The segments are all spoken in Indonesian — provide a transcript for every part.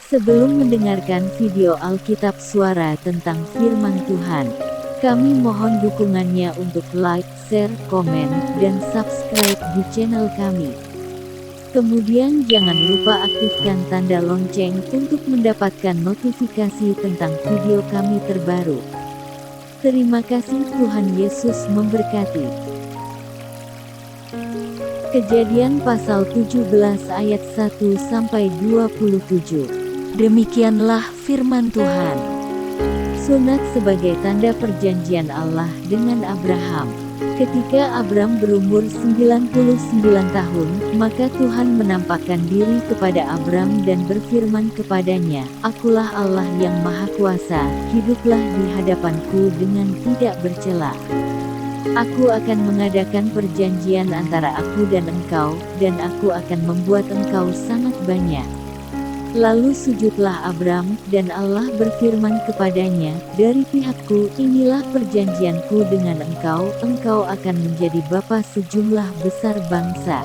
Sebelum mendengarkan video Alkitab Suara tentang firman Tuhan, kami mohon dukungannya untuk like, share, komen, dan subscribe di channel kami. Kemudian jangan lupa aktifkan tanda lonceng untuk mendapatkan notifikasi tentang video kami terbaru. Terima kasih, Tuhan Yesus memberkati. Kejadian pasal 17 ayat 1-27. Demikianlah firman Tuhan. Sunat sebagai tanda perjanjian Allah dengan Abraham. Ketika Abram berumur 99 tahun, maka Tuhan menampakkan diri kepada Abram dan berfirman kepadanya, "Akulah Allah yang Maha Kuasa, hiduplah di hadapanku dengan tidak bercela. Aku akan mengadakan perjanjian antara aku dan engkau, dan aku akan membuat engkau sangat banyak." Lalu sujudlah Abram, dan Allah berfirman kepadanya, "Dari pihakku, inilah perjanjianku dengan engkau, engkau akan menjadi bapa sejumlah besar bangsa.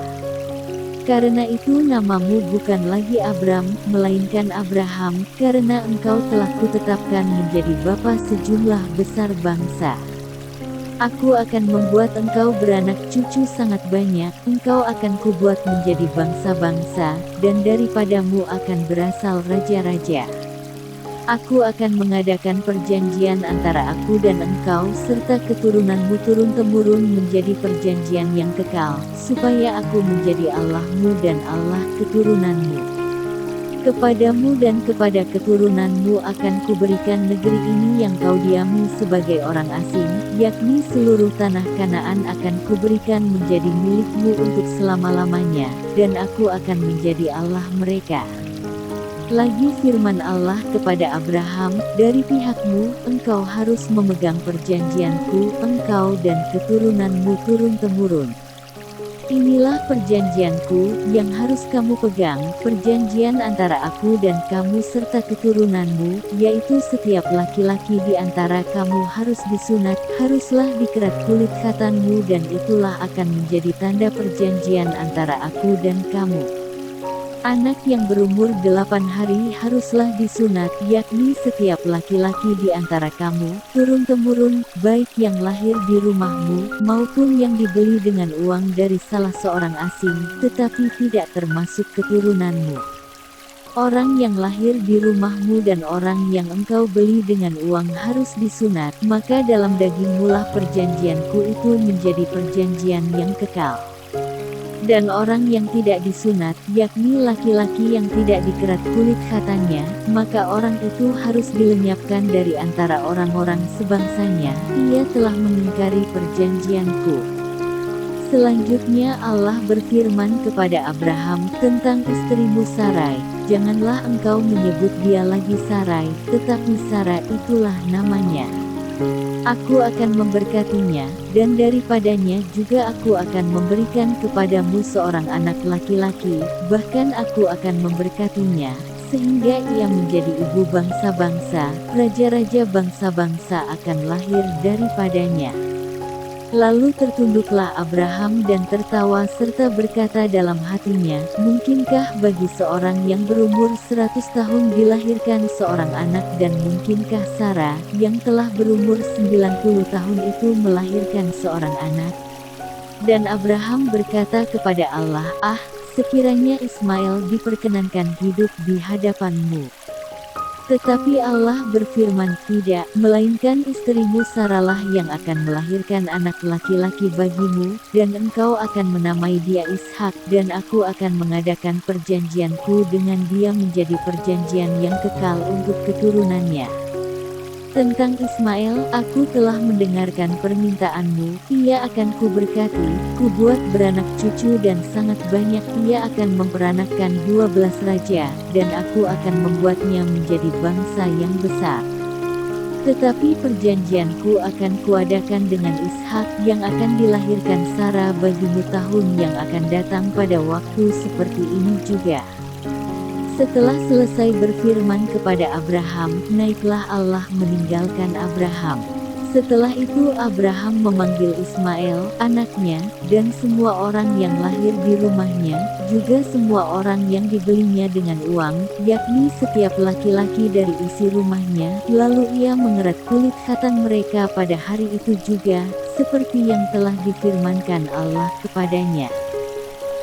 Karena itu namamu bukan lagi Abram, melainkan Abraham, karena engkau telah kutetapkan menjadi bapa sejumlah besar bangsa. Aku akan membuat engkau beranak cucu sangat banyak, engkau akan kubuat menjadi bangsa-bangsa, dan daripadamu akan berasal raja-raja. Aku akan mengadakan perjanjian antara aku dan engkau serta keturunanmu turun-temurun menjadi perjanjian yang kekal, supaya aku menjadi Allahmu dan Allah keturunanmu. Kepadamu dan kepada keturunanmu akan kuberikan negeri ini yang kau diami sebagai orang asing, yakni seluruh tanah Kanaan akan kuberikan menjadi milikmu untuk selama-lamanya, dan aku akan menjadi Allah mereka." Lagi firman Allah kepada Abraham, "Dari pihakmu, engkau harus memegang perjanjianku, engkau dan keturunanmu turun-temurun. Inilah perjanjianku yang harus kamu pegang, perjanjian antara aku dan kamu serta keturunanmu, yaitu setiap laki-laki di antara kamu harus disunat, haruslah dikerat kulit khatanmu, dan itulah akan menjadi tanda perjanjian antara aku dan kamu. Anak yang berumur 8 hari haruslah disunat, yakni setiap laki-laki di antara kamu, turun-temurun, baik yang lahir di rumahmu, maupun yang dibeli dengan uang dari salah seorang asing, tetapi tidak termasuk keturunanmu. Orang yang lahir di rumahmu dan orang yang engkau beli dengan uang harus disunat, maka dalam dagingmulah perjanjianku itu menjadi perjanjian yang kekal. Dan orang yang tidak disunat, yakni laki-laki yang tidak dikerat kulit khatannya, maka orang itu harus dilenyapkan dari antara orang-orang sebangsanya, ia telah mengingkari perjanjianku." Selanjutnya Allah berfirman kepada Abraham tentang istrimu Sarai, "Janganlah engkau menyebut dia lagi Sarai, tetapi Sarah itulah namanya. Aku akan memberkatinya, dan daripadanya juga aku akan memberikan kepadamu seorang anak laki-laki, bahkan aku akan memberkatinya, sehingga ia menjadi ibu bangsa-bangsa, raja-raja bangsa-bangsa akan lahir daripadanya." Lalu tertunduklah Abraham dan tertawa serta berkata dalam hatinya, "Mungkinkah bagi seorang yang berumur 100 tahun dilahirkan seorang anak, dan mungkinkah Sarah, yang telah berumur 90 tahun itu melahirkan seorang anak?" Dan Abraham berkata kepada Allah, sekiranya Ismail diperkenankan hidup di hadapanmu." Tetapi Allah berfirman, "Tidak, melainkan istrimu Sarahlah yang akan melahirkan anak laki-laki bagimu, dan engkau akan menamai dia Ishak, dan aku akan mengadakan perjanjianku dengan dia menjadi perjanjian yang kekal untuk keturunannya. Tentang Ismail, aku telah mendengarkan permintaanmu, ia akan kuberkati, kubuat beranak cucu dan sangat banyak, ia akan memperanakkan 12 raja, dan aku akan membuatnya menjadi bangsa yang besar. Tetapi perjanjianku akan kuadakan dengan Ishak yang akan dilahirkan Sarah bagimu tahun yang akan datang pada waktu seperti ini juga." Setelah selesai berfirman kepada Abraham, naiklah Allah meninggalkan Abraham. Setelah itu Abraham memanggil Ismail, anaknya, dan semua orang yang lahir di rumahnya, juga semua orang yang dibelinya dengan uang, yakni setiap laki-laki dari isi rumahnya. Lalu ia mengerat kulit khatan mereka pada hari itu juga, seperti yang telah difirmankan Allah kepadanya.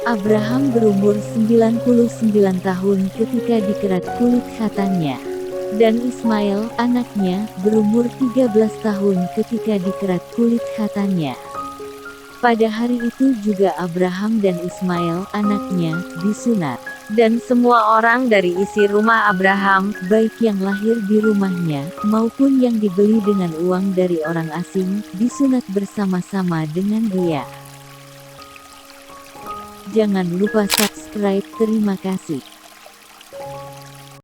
Abraham berumur 99 tahun ketika dikerat kulit khatannya. Dan Ismail, anaknya, berumur 13 tahun ketika dikerat kulit khatannya. Pada hari itu juga Abraham dan Ismail, anaknya, disunat. Dan semua orang dari isi rumah Abraham, baik yang lahir di rumahnya, maupun yang dibeli dengan uang dari orang asing, disunat bersama-sama dengan dia. Jangan lupa subscribe. Terima kasih.